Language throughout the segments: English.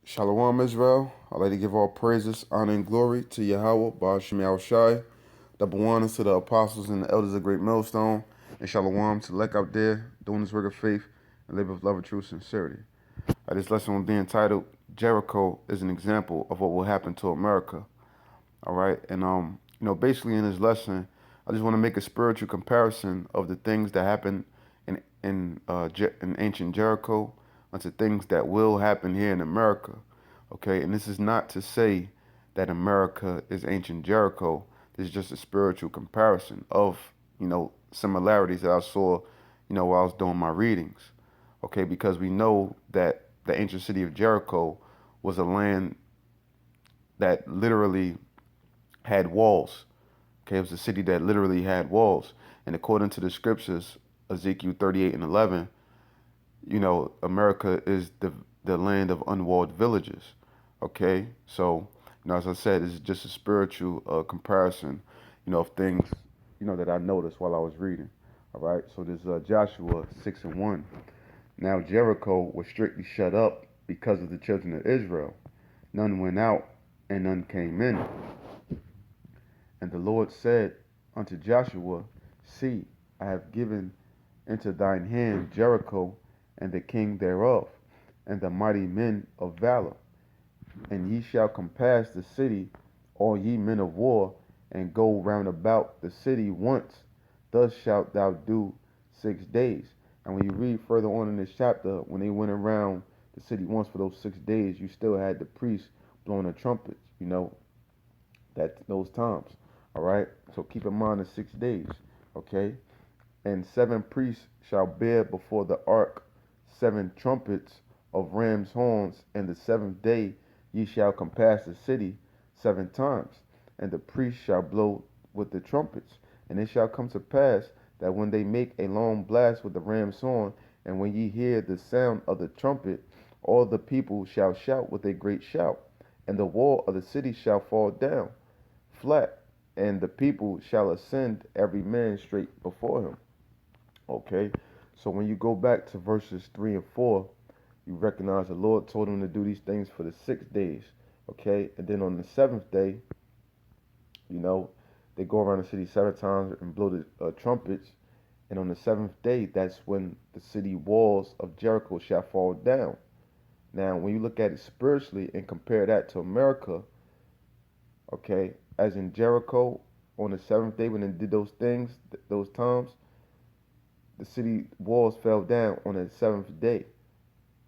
Shalawam, Israel. I'd like to give all praises, honor, and glory to YAHAWAH, YAHAWASHI, double honors to the apostles and the elders of Great Millstone, and Shalawam to the elect out there doing this work of faith and live with love and true sincerity. This lesson will be entitled Jericho is an example of what will happen to America. All right, and basically in this lesson, I just want to make a spiritual comparison of the things that happened in ancient Jericho unto things that will happen here in America. Okay, and this is not to say that America is ancient Jericho. This is just a spiritual comparison of similarities that I saw while I was doing my readings. Okay, because we know that the ancient city of Jericho was a land that literally had walls. Okay, it was a city that literally had walls. And according to the scriptures, Ezekiel 38 and 11, America is the land of unwalled villages. Okay, so, as I said, this is just a spiritual comparison, of things, that I noticed while I was reading. All right, so this Joshua 6 and 1. Now Jericho was strictly shut up because of the children of Israel. None went out and none came in. And the Lord said unto Joshua, See, I have given into thine hand Jericho and the king thereof, and the mighty men of valor. And ye shall compass the city, all ye men of war, and go round about the city once. Thus shalt thou do 6 days. And when you read further on in this chapter, when they went around the city once for those 6 days, you still had the priests blowing the trumpets, that those times. All right. So keep in mind the 6 days. Okay. And 7 priests shall bear before the ark 7 trumpets of ram's horns, and the 7th day ye shall compass the city 7 times, and the priests shall blow with the trumpets. And it shall come to pass that when they make a long blast with the ram's horn, and when ye hear the sound of the trumpet, all the people shall shout with a great shout, and the wall of the city shall fall down flat, and the people shall ascend every man straight before him. Okay, so when you go back to verses 3 and 4, you recognize the Lord told him to do these things for the 6 days. Okay, and then on the 7th day, they go around the city 7 times and blow the trumpets. And on the 7th day, that's when the city walls of Jericho shall fall down. Now, when you look at it spiritually and compare that to America, okay, as in Jericho, on the 7th day when they did those things, those times, the city walls fell down on the 7th day.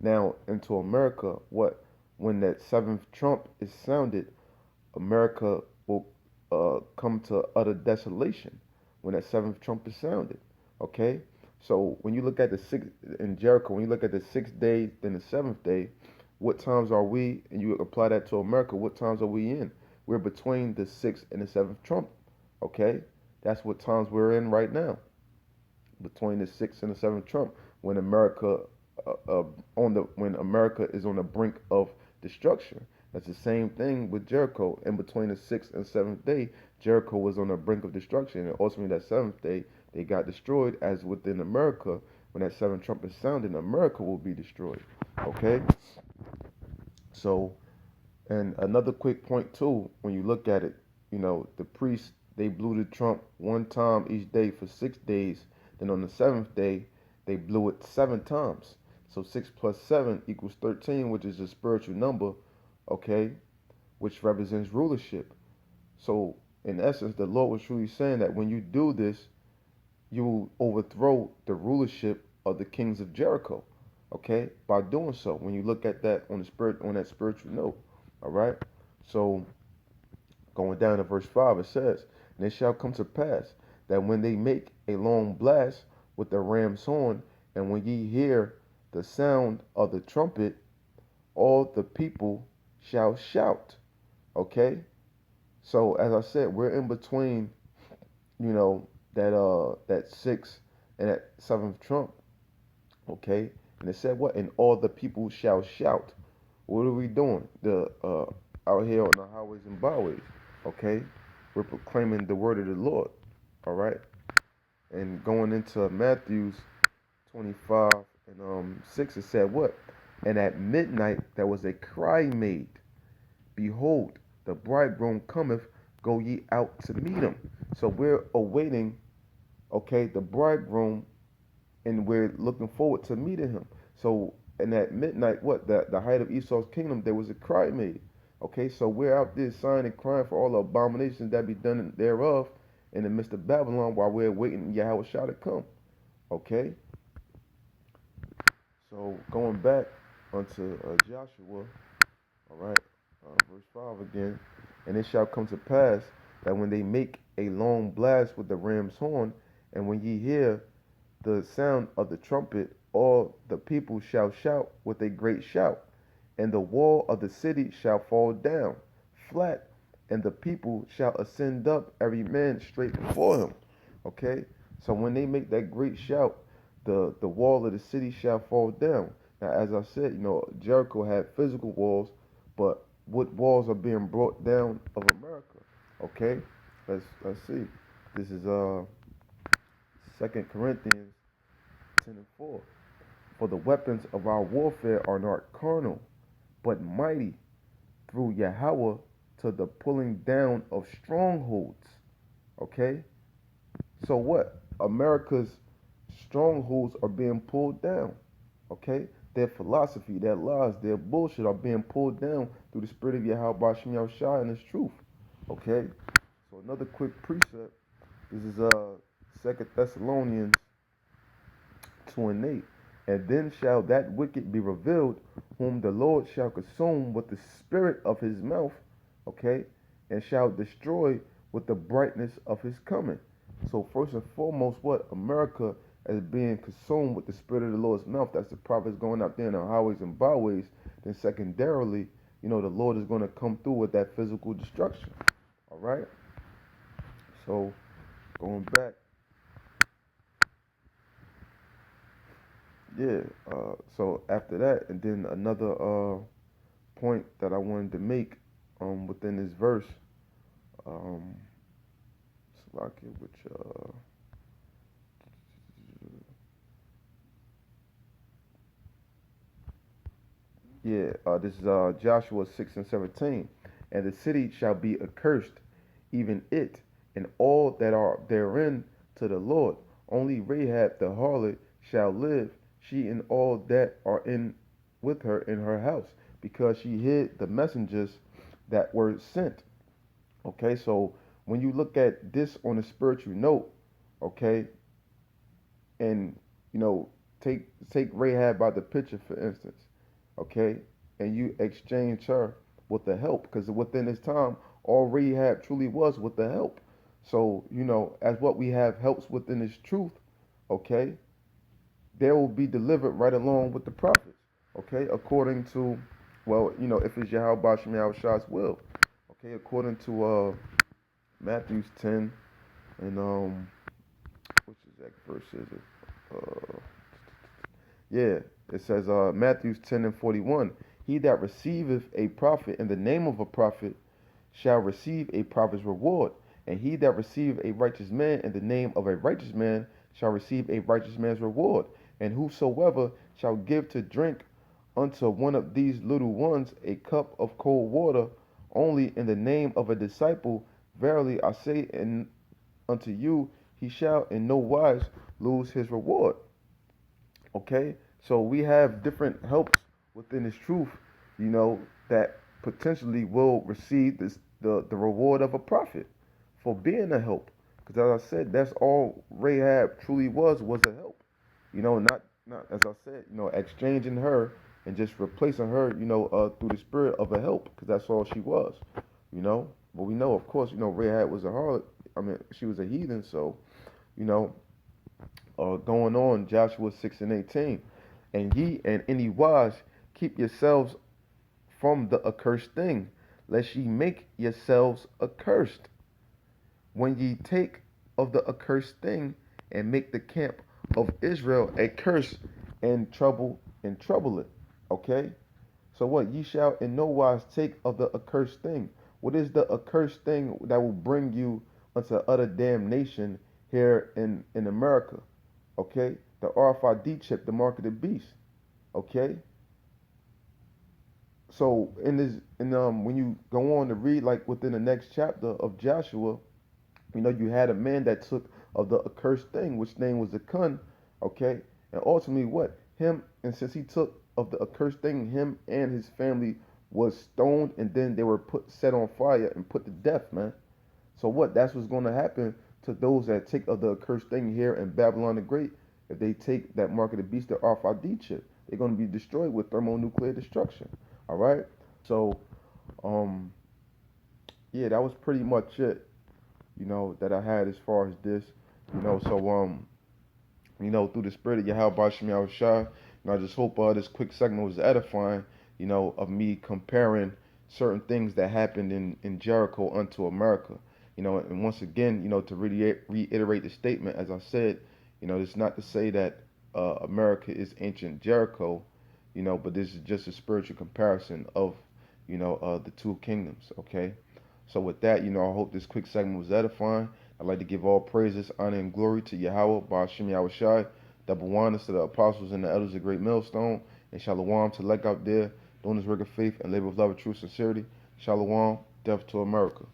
Now, into America, when that 7th trump is sounded, America will come to utter desolation when that 7th trump is sounded. Okay? So when you look at the 6th in Jericho, when you look at the 6th day, then the 7th day, what times are we, and you apply that to America, what times are we in? We're between the 6th and the 7th trump. Okay? That's what times we're in right now. Between the 6th and the 7th trump, when America when America is on the brink of destruction. That's the same thing with Jericho. In between the 6th and 7th day, Jericho was on the brink of destruction, and ultimately that 7th day they got destroyed. As within America, when that 7th trumpet sounded, America will be destroyed. Okay. So, and another quick point too, when you look at it, the priests, they blew the trump 1 time each day for 6 days. Then on the 7th day, they blew it 7 times. So 6 plus 7 equals 13, which is a spiritual number, okay, which represents rulership. So in essence, the Lord was truly saying that when you do this, you will overthrow the rulership of the kings of Jericho, okay, by doing so. When you look at that on that spiritual note, all right. So going down to verse 5, it says, And it shall come to pass that when they make a long blast with the ram's horn, and when ye hear the sound of the trumpet, all the people shall shout. Okay? So as I said, we're in between, that 6th and that 7th trump. Okay? And it said what? And all the people shall shout. What are we doing? Out here on the highways and byways. Okay? We're proclaiming the word of the Lord. All right? And going into Matthew's 25 and 6, it said what? And at midnight there was a cry made, Behold, the bridegroom cometh, go ye out to meet him. So we're awaiting, okay, the bridegroom, and we're looking forward to meeting him. So, and at midnight, what, the height of Esau's kingdom, there was a cry made. Okay, so we're out there sighing and crying for all the abominations that be done thereof in the midst of Babylon while we're waiting YAHAWASHI to come. Okay, so going back onto Joshua, all right, verse 5 again. And it shall come to pass that when they make a long blast with the ram's horn, and when ye hear the sound of the trumpet, all the people shall shout with a great shout, and the wall of the city shall fall down flat, and the people shall ascend up, every man straight before him. Okay, so when they make that great shout, the wall of the city shall fall down. Now, as I said, Jericho had physical walls, but what walls are being brought down of America? Okay, let's see. This is 2 Corinthians 10:4. For the weapons of our warfare are not carnal, but mighty through Yahawah to the pulling down of strongholds. Okay? So what? America's strongholds are being pulled down. Okay? Their philosophy, their lies, their bullshit are being pulled down through the spirit of Yahweh Shai and his truth. Okay? So another quick precept. This is 2 Thessalonians 2:8. And then shall that wicked be revealed, whom the Lord shall consume with the spirit of his mouth, okay, and shall destroy with the brightness of his coming. So first and foremost, what? America is being consumed with the spirit of the Lord's mouth. That's the prophets going out there in the highways and byways. Then secondarily, the Lord is going to come through with that physical destruction. All right. So going back. Yeah, so after that, and then another point that I wanted to make within this verse, um, which this is Joshua 6:17, and the city shall be accursed, even it and all that are therein to the Lord. Only Rahab the harlot shall live, she and all that are in with her in her house, because she hid the messengers that were sent. Okay, so when you look at this on a spiritual note, okay, and take Rahab by the picture for instance, okay, and you exchange her with the help, because within this time, all Rahab truly was with the help. So as what we have helps within this truth, okay, they will be delivered right along with the prophets, okay, according to, well, if it's Yahweh Shai's will, okay, according to Matthew's 10 and which exact verse is it? Yeah, it says Matthew's 10:41. He that receiveth a prophet in the name of a prophet shall receive a prophet's reward, and he that receiveth a righteous man in the name of a righteous man shall receive a righteous man's reward. And whosoever shall give to drink unto one of these little ones a cup of cold water only in the name of a disciple, verily I say unto you, he shall in no wise lose his reward. Okay, so we have different helps within this truth, that potentially will receive the reward of a prophet for being a help. Because as I said, that's all Rahab truly was a help. Not as I said, exchanging her and just replacing her, through the spirit of a help, because that's all she was. But we know, of course, Rahab was a harlot. I mean, she was a heathen, so you know going on, Joshua 6:18. And ye and any wise keep yourselves from the accursed thing, lest ye make yourselves accursed. When ye take of the accursed thing, and make the camp of Israel a curse and trouble it. Okay? So what? Ye shall in no wise take of the accursed thing. What is the accursed thing that will bring you unto utter damnation here in America? Okay? The RFID chip, the mark of the beast. Okay? So in this, when you go on to read like within the next chapter of Joshua, you had a man that took of the accursed thing, which name was the Kun, okay, and ultimately what him, and since he took of the accursed thing, him and his family was stoned, and then they were put set on fire and put to death, man. So what? That's what's going to happen to those that take of the accursed thing here in Babylon the Great. If they take that mark of the beast, the RFID chip, they're going to be destroyed with thermonuclear destruction. All right. So, um, yeah, that was pretty much it. That I had as far as this. Through the spirit of YAHAWASHI, I just hope this quick segment was edifying. Of me comparing certain things that happened in Jericho unto America. And once again, to reiterate the statement, as I said, it's not to say that America is ancient Jericho, but this is just a spiritual comparison of, the two kingdoms, okay? So with that, I hope this quick segment was edifying. I'd like to give all praises, honor, and glory to Yahweh, Ba'ashim Yahawashi, double wonders to the apostles and the elders of Great Millstone, and Shalawam to elect out there, doing this work of faith and labor of love, and true sincerity. Shalawam, death to America.